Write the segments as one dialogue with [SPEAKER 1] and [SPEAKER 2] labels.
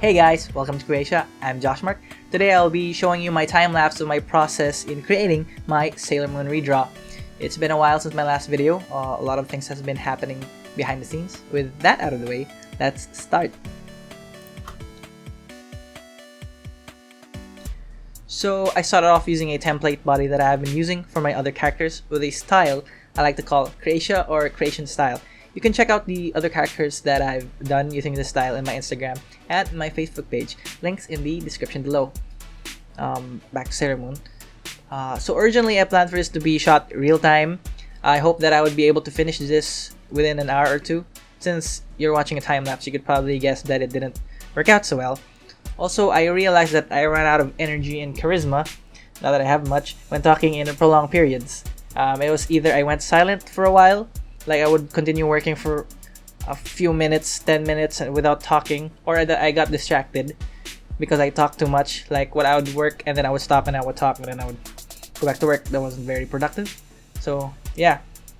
[SPEAKER 1] Hey guys, welcome to Croatia. I'm Joshmark. Today I'll be showing you my time lapse of my process in creating my Sailor Moon redraw. It's been a while since my last video. A lot of things has been happening behind the scenes. With that out of the way, let's start. So I started off using a template body that I have been using for my other characters with a style I like to call Croatia or Creation style. You can check out the other characters that I've done using this style in my Instagram and my Facebook page. Links in the description below. Back to Sailor Moon. So originally I planned for this to be shot real time. I hope that I would be able to finish this within an hour or two. Since you're watching a time lapse, you could probably guess that it didn't work out so well. Also, I realized that I ran out of energy and charisma, not that I have much, when talking in prolonged periods. It was either I went silent for a while, like I would continue working for a few minutes, 10 minutes without talking, or that I got distracted because I talked too much. Like when I would work and then I would stop and I would talk and then I would go back to work. That wasn't very productive. So yeah.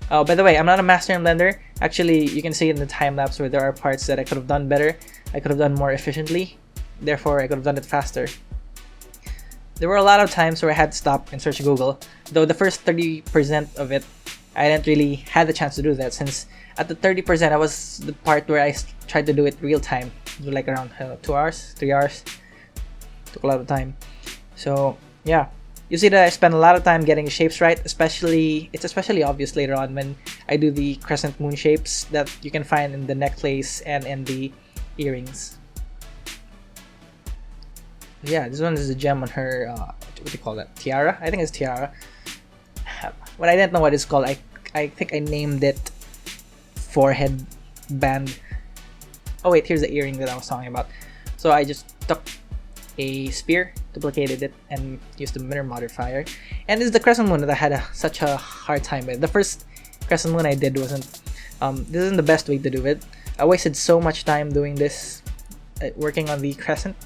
[SPEAKER 1] Oh, by the way, I'm not a master in Blender. Actually, you can see in the time lapse where there are parts that I could have done better. I could have done more efficiently. Therefore, I could have done it faster. There were a lot of times where I had to stop and search Google, though the first 30% of it, I didn't really had the chance to do that, since at the 30% I was the part where I tried to do it real time, like around 2 hours, 3 hours. Took a lot of time. So yeah, you see that I spend a lot of time getting the shapes right. It's especially obvious later on when I do the crescent moon shapes that you can find in the necklace and in the earrings. Yeah, this one is a gem on her, what do you call that? Tiara? I think it's tiara. When I didn't know what it's called, I think I named it forehead band. Oh wait, here's the earring that I was talking about. So I just took a spear, duplicated it, and used the mirror modifier. And this is the crescent moon that I had such a hard time with. The first crescent moon I did wasn't, this isn't the best way to do it. I wasted so much time doing this, working on the crescent.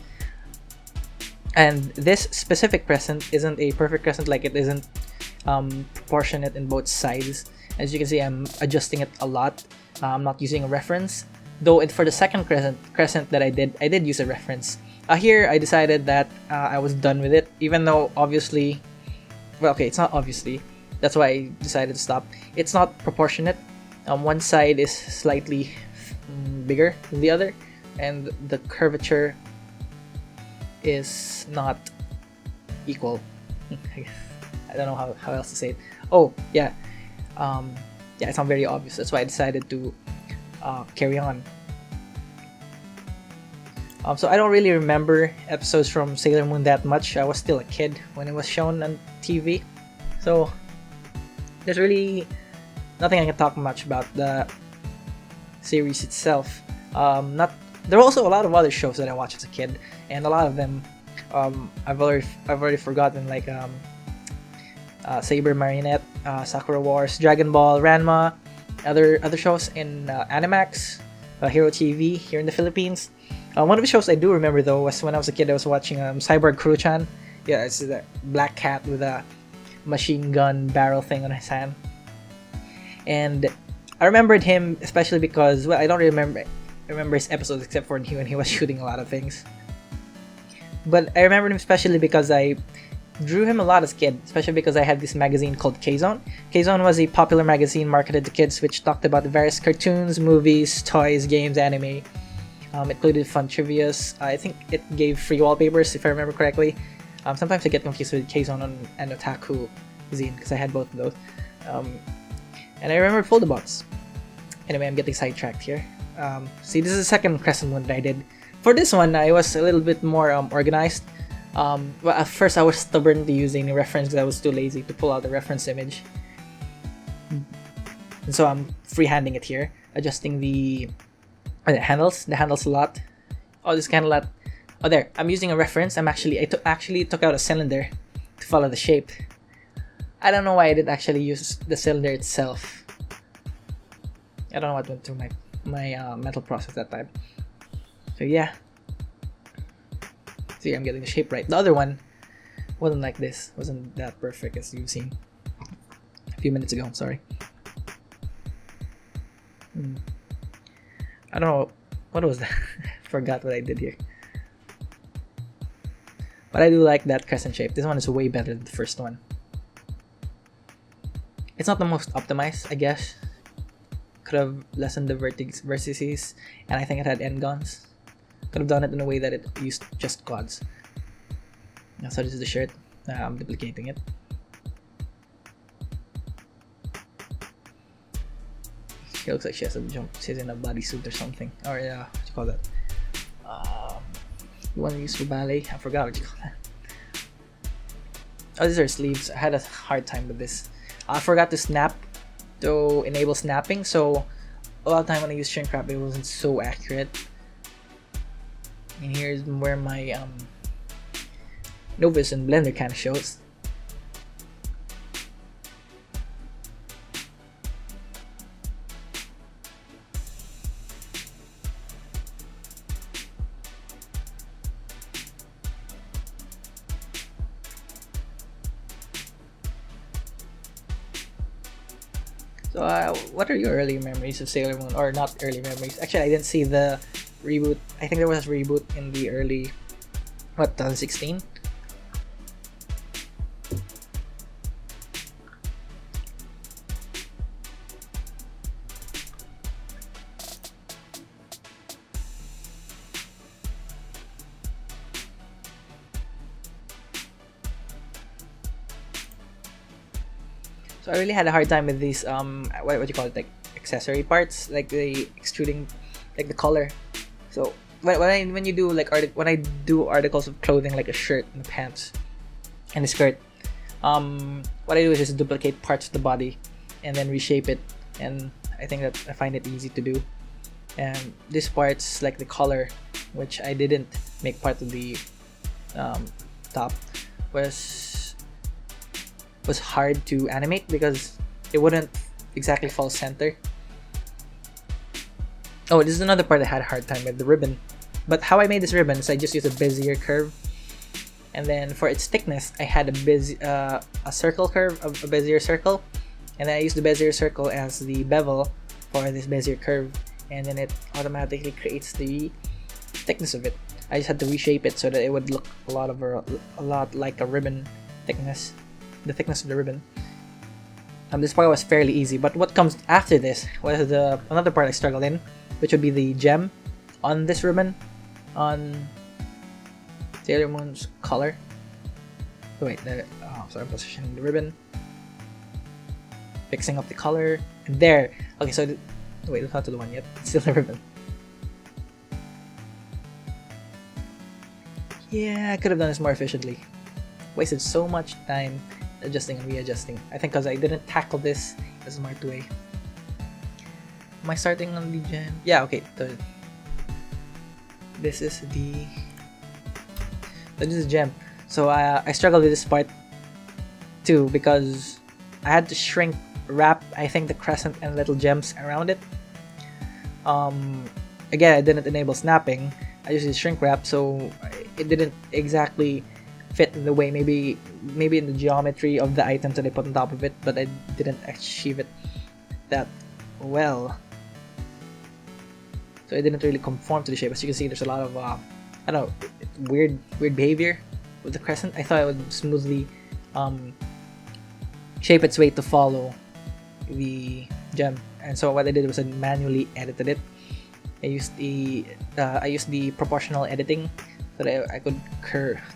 [SPEAKER 1] And this specific crescent isn't a perfect crescent, like it isn't proportionate in both sides. As you can see, I'm adjusting it a lot. I'm not using a reference, though for the second crescent that I did use a reference. Here I decided that I was done with it, even though obviously, well, okay, it's not obviously, that's why I decided to stop. It's not proportionate. One side is slightly bigger than the other, and the curvature is not equal. I don't know how else to say it. Oh yeah, yeah, it's not very obvious. That's why I decided to carry on. So I don't really remember episodes from Sailor Moon that much. I was still a kid when it was shown on TV, so there's really nothing I can talk much about the series itself. There were also a lot of other shows that I watched as a kid, and a lot of them I've already forgotten, like Saber Marionette, Sakura Wars, Dragon Ball, Ranma, other shows in Animax, Hero TV here in the Philippines. One of the shows I do remember though was when I was a kid. I was watching Cyborg Kuro-chan. Yeah, it's a black cat with a machine gun barrel thing on his hand, and I remembered him especially because, well, I don't remember his episodes except for when he was shooting a lot of things. But I remembered him especially because I drew him a lot as a kid, especially because I had this magazine called K-Zone. K-Zone was a popular magazine marketed to kids which talked about various cartoons, movies, toys, games, anime. It included fun trivias. I think it gave free wallpapers, if I remember correctly. Sometimes I get confused with K-Zone and Otaku zine because I had both of those. And I remember Foldabots. Anyway, I'm getting sidetracked here. See, this is the second crescent moon that I did. For this one, I was a little bit more organized. Well, at first I was stubborn to using a reference because I was too lazy to pull out the reference image. And so I'm freehanding it here, adjusting the handles a lot. Oh, this kind of lot. Oh, there. I'm using a reference. I actually took out a cylinder to follow the shape. I don't know why I didn't actually use the cylinder itself. I don't know what went through my mental process that time. So yeah. See, I'm getting the shape right. The other one wasn't like this. Wasn't that perfect as you've seen a few minutes ago. Sorry. I don't know what was that. Forgot what I did here. But I do like that crescent shape. This one is way better than the first one. It's not the most optimized, I guess. Could have lessened the vertices, and I think it had n-gons. Could have done it in a way that it used just gods. So this is the shirt. I'm duplicating it. She looks like she has a jump. She's in a bodysuit or something. Or what do you call that? The one used for ballet. I forgot what you call that. Oh, these are sleeves. I had a hard time with this. I forgot to snap to enable snapping, so a lot of time when I use shrink wrap, it wasn't so accurate. And here's where my novice and blender kind of shows. So what are your early memories of Sailor Moon? Or not early memories. Actually, I didn't see the reboot. I think there was a reboot in the early, 2016? So I really had a hard time with these what do you call it, like accessory parts, like the extruding, like the color. So when you do like when I do articles of clothing like a shirt and pants and a skirt, what I do is just duplicate parts of the body and then reshape it, and I think that I find it easy to do. And this part's like the color, which I didn't make part of the top, was hard to animate because it wouldn't exactly fall center. Oh, this is another part I had a hard time with, the ribbon. But how I made this ribbon is I just used a Bezier curve, and then for its thickness I had a circle curve of a Bezier circle, and then I used the Bezier circle as the bevel for this Bezier curve, and then it automatically creates the thickness of it. I just had to reshape it so that it would look a lot like a ribbon thickness. The thickness of the ribbon. This part was fairly easy, but what comes after this was another part I struggled in, which would be the gem on this ribbon, on Sailor Moon's collar. Oh, wait, sorry, I'm positioning the ribbon, fixing up the color, and there. Okay, so wait, it's not to the one yet. It's still the ribbon. Yeah, I could have done this more efficiently. Wasted so much time adjusting and readjusting. I think because I didn't tackle this in a smart way. Am I starting on the gem? Yeah, okay. This is the gem. So I struggled with this part too because I had to shrink wrap, I think, the crescent and little gems around it. Again, I didn't enable snapping. I used shrink wrap, so it didn't exactly fit in the way, maybe in the geometry of the items that I put on top of it, but I didn't achieve it that well. So it didn't really conform to the shape. As you can see, there's a lot of I don't know, weird behavior with the crescent. I thought I would smoothly shape its way to follow the gem, and so what I did was I manually edited it. I used the proportional editing so that I could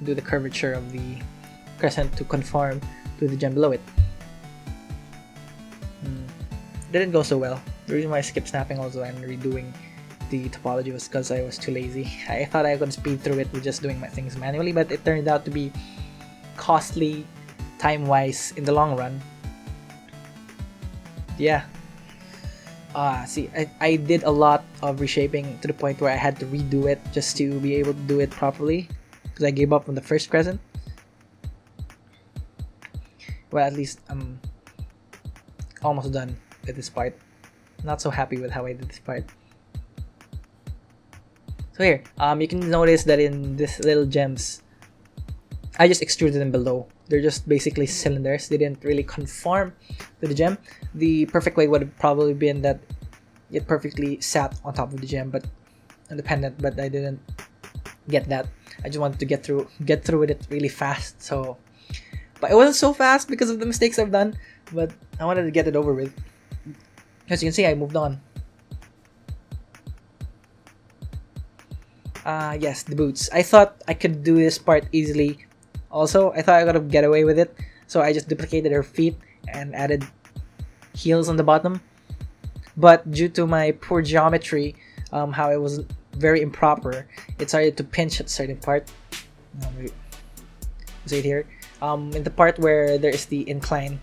[SPEAKER 1] do the curvature of the crescent to conform to the gem below it. Didn't go so well. The reason why I skipped snapping also and redoing the topology was because I was too lazy. I thought I could speed through it with just doing my things manually, but it turned out to be costly time-wise in the long run. Yeah. See, I did a lot of reshaping to the point where I had to redo it just to be able to do it properly because I gave up on the first crescent. Well, at least I'm almost done with this part. Not so happy with how I did this part. So here, you can notice that in this little gems, I just extruded them below. They're just basically cylinders. They didn't really conform to the gem. The perfect way would have probably been that it perfectly sat on top of the gem, but independent. But I didn't get that. I just wanted to get through with it really fast. So, but it wasn't so fast because of the mistakes I've done. But I wanted to get it over with. As you can see, I moved on. Yes, the boots. I thought I could do this part easily. Also, I thought I could get away with it. So I just duplicated her feet and added heels on the bottom. But due to my poor geometry, how it was very improper, it started to pinch at a certain part. See it here. In the part where there is the incline.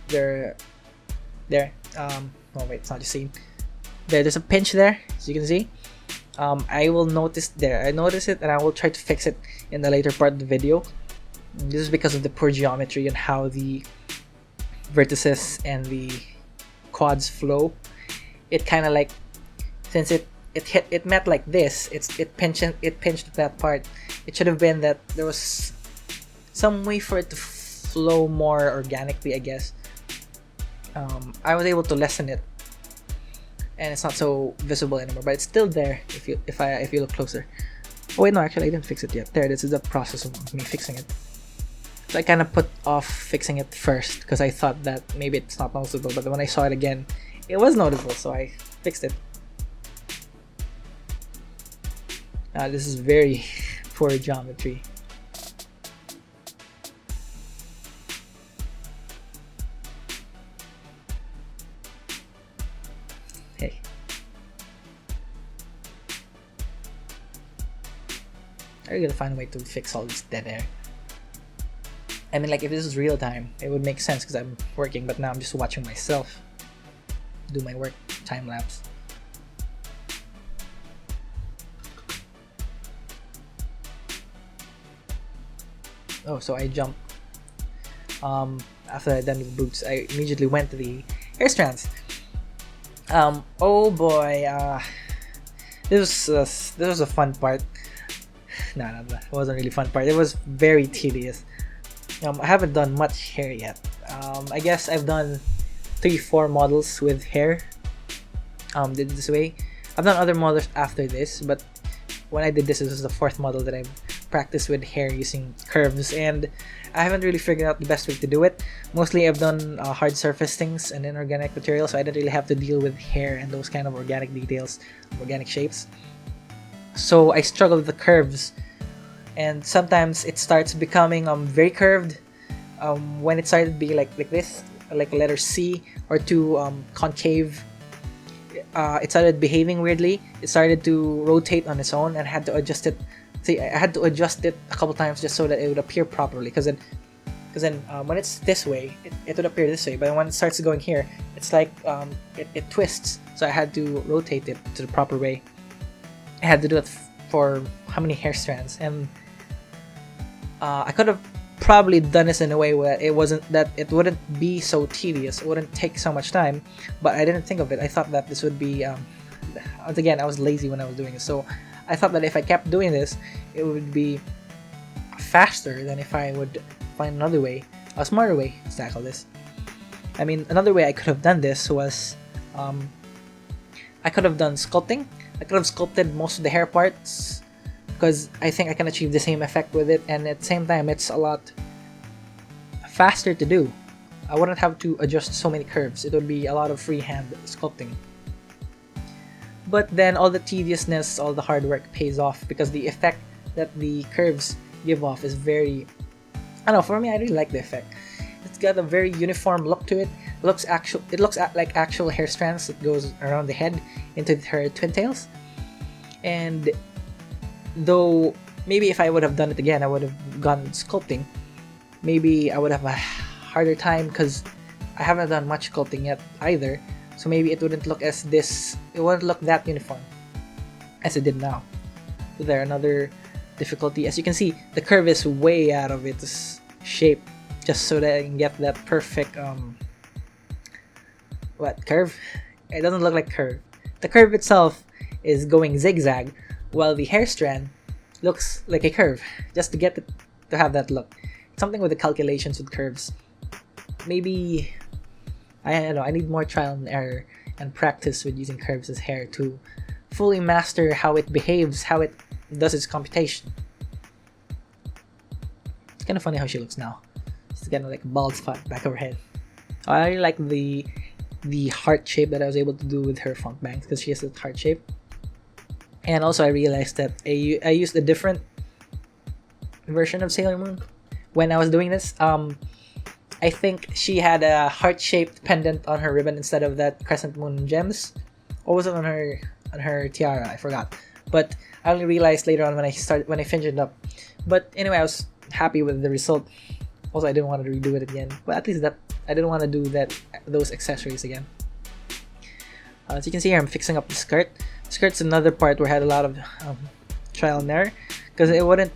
[SPEAKER 1] There. Oh wait, it's not the same. There's a pinch there, as you can see. I will notice there. I notice it, and I will try to fix it in the later part of the video. This is because of the poor geometry and how the vertices and the quads flow. It kind of like, since it met like this, it pinched that part. It should have been that there was some way for it to flow more organically, I guess. I was able to lessen it, and it's not so visible anymore, but it's still there if you look closer. Oh wait, no, actually I didn't fix it yet. There, this is the process of me fixing it. So I kind of put off fixing it first because I thought that maybe it's not noticeable, but when I saw it again, it was noticeable, so I fixed it. This is very poor geometry. Hey. I gotta find a way to fix all this dead air. I mean, like, if this is real time, it would make sense because I'm working, but now I'm just watching myself do my work, time lapse. Oh, so I jumped. After I done with the boots, I immediately went to the hair strands. Oh boy, this was a fun part. No, it wasn't really fun part. It was very tedious. I haven't done much hair yet. I guess I've done 3-4 models with hair. Did this way. I've done other models after this, but when I did this, this was the 4th model that I've practiced with hair using curves, and I haven't really figured out the best way to do it. Mostly I've done hard surface things and inorganic material, so I didn't really have to deal with hair and those kind of organic details, organic shapes. So I struggle with the curves, and sometimes it starts becoming very curved. When it started to be like this, like a letter C, or too concave, it started behaving weirdly. It started to rotate on its own, and I had to adjust it. See, I had to adjust it a couple times just so that it would appear properly. Because then when it's this way, it would appear this way. But when it starts going here, it's like it twists. So I had to rotate it to the proper way. I had to do it for how many hair strands, and I could have probably done this in a way where it wouldn't be so tedious. It wouldn't take so much time, but I didn't think of it. I thought that this would be once again, I was lazy when I was doing this, so I thought that if I kept doing this, it would be faster than if I would find another way, a smarter way to tackle this. I mean, another way I could have done this was I could have done sculpting. I could have sculpted most of the hair parts, because I think I can achieve the same effect with it, and at the same time it's a lot faster to do. I wouldn't have to adjust so many curves. It would be a lot of freehand sculpting. But then all the tediousness, all the hard work pays off, because the effect that the curves give off is very, I don't know, for me I really like the effect. It's got a very uniform look to it. It looks like actual hair strands that goes around the head into her twin tails. And though maybe if I would have done it again, I would have gone sculpting. Maybe I would have a harder time because I haven't done much sculpting yet either. So maybe it wouldn't look it wouldn't look that uniform as it did now. So there, another difficulty. As you can see, the curve is way out of its shape, just so that I can get that perfect curve? It doesn't look like curve. The curve itself is going zigzag, while the hair strand looks like a curve, just to get it to have that look. Something with the calculations with curves. Maybe I don't know, I need more trial and error and practice with using curves as hair to fully master how it behaves, how it does its computation. It's kind of funny how she looks now. She's kind of like a bald spot back of her head. I really like the heart shape that I was able to do with her front bangs, because she has a heart shape. And also I realized that I used a different version of Sailor Moon when I was doing this. I think she had a heart-shaped pendant on her ribbon instead of that crescent moon gems. Or was it on her tiara? I forgot. But I only realized later on when I finished it up. But anyway, I was happy with the result. Also, I didn't want to redo it again. But at least that I didn't want to do those accessories again. As you can see here, I'm fixing up the skirt. The skirt's another part where I had a lot of trial and error, because it wouldn't.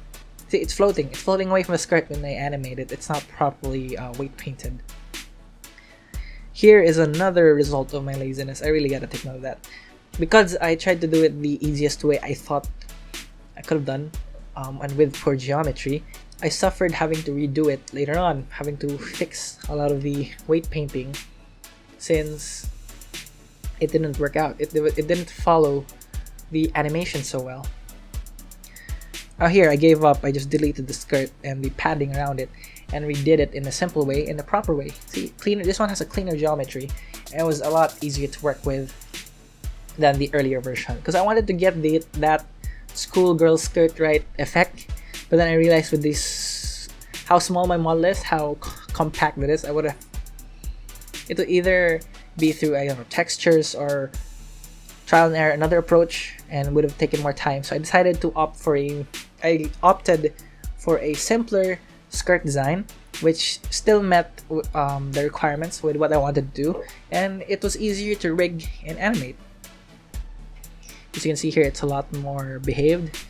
[SPEAKER 1] See, it's floating. It's floating away from the skirt when I animate it. It's not properly weight painted. Here is another result of my laziness. I really gotta take note of that. Because I tried to do it the easiest way I thought I could have done, and with poor geometry, I suffered having to redo it later on, having to fix a lot of the weight painting, since it didn't work out. It didn't follow the animation so well. Here I gave up. I just deleted the skirt and the padding around it and redid it in a simple way, in a proper way. See, cleaner. This one has a cleaner geometry and it was a lot easier to work with than the earlier version, because I wanted to get that schoolgirl skirt right effect, but then I realized with this, how small my model is, how compact it is, it would either be through, I don't know, textures or trial and error, another approach, and would have taken more time. So I decided to I opted for a simpler skirt design, which still met the requirements with what I wanted to do, and it was easier to rig and animate. As you can see here, it's a lot more behaved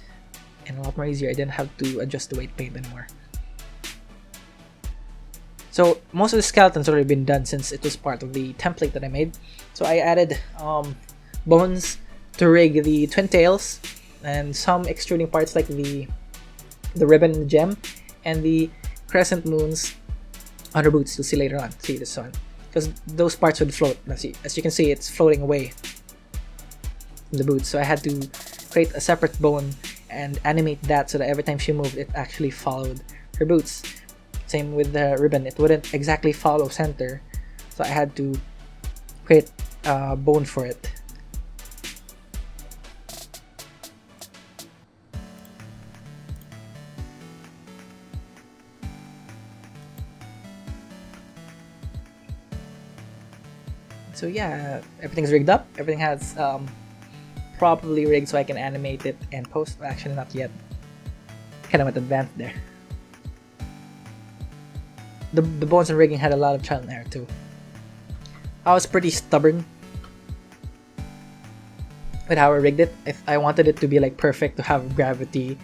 [SPEAKER 1] and a lot more easier. I didn't have to adjust the weight paint anymore. So most of the skeleton's already been done since it was part of the template that I made. So I added bones to rig the twin tails and some extruding parts like the ribbon and the gem and the crescent moons on her boots. You'll see later on. See this one, because those parts would float. Now see, as you can see, it's floating away from the boots. So I had to create a separate bone and animate that so that every time she moved, it actually followed her boots. Same with the ribbon, it wouldn't exactly follow center, so I had to create a bone for it. So yeah, everything's rigged up. Everything has properly rigged so I can animate it and post. Actually, not yet. Kind of went advanced there. The bones and rigging had a lot of trial and error too. I was pretty stubborn with how I rigged it. I wanted it to be like perfect, to have gravity,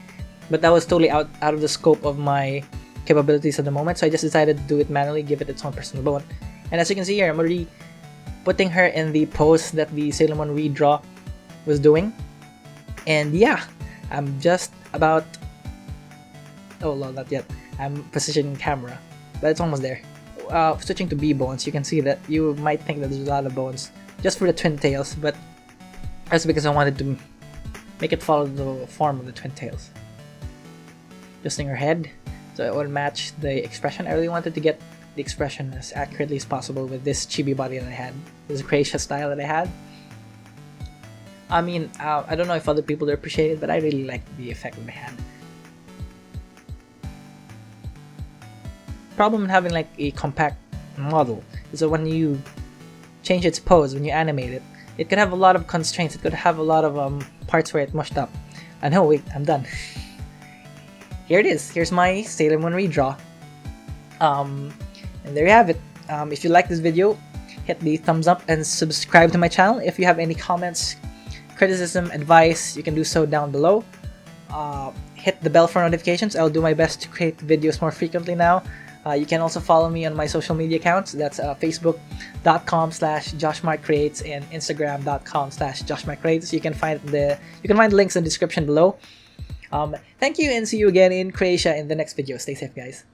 [SPEAKER 1] but that was totally out of the scope of my capabilities at the moment. So I just decided to do it manually, give it its own personal bone. And as you can see here, I'm already putting her in the pose that the Sailor Moon redraw was doing. And yeah, I'm just about... Oh no, not yet. I'm positioning camera, but it's almost there. Switching to B bones, you can see that you might think that there's a lot of bones just for the twin tails, but that's because I wanted to make it follow the form of the twin tails. Adjusting her head so it would match the expression. I really wanted to get the expression as accurately as possible with this chibi body that I had, this Croatia style that I had. I mean, I don't know if other people appreciate it, but I really liked the effect that I had. Problem with having like a compact model is that when you change its pose, when you animate it, it could have a lot of constraints. It could have a lot of parts where it mushed up. And oh wait, I'm done. Here it is. Here's my Sailor Moon redraw. And there you have it. If you like this video, hit the thumbs up and subscribe to my channel. If you have any comments, criticism, advice, you can do so down below. Hit the bell for notifications. I'll do my best to create videos more frequently now. You can also follow me on my social media accounts. That's facebook.com/Joshmarckreates and instagram.com/Joshmarckreates. You can find the links in the description below. Thank you and see you again in Croatia in the next video. Stay safe, guys.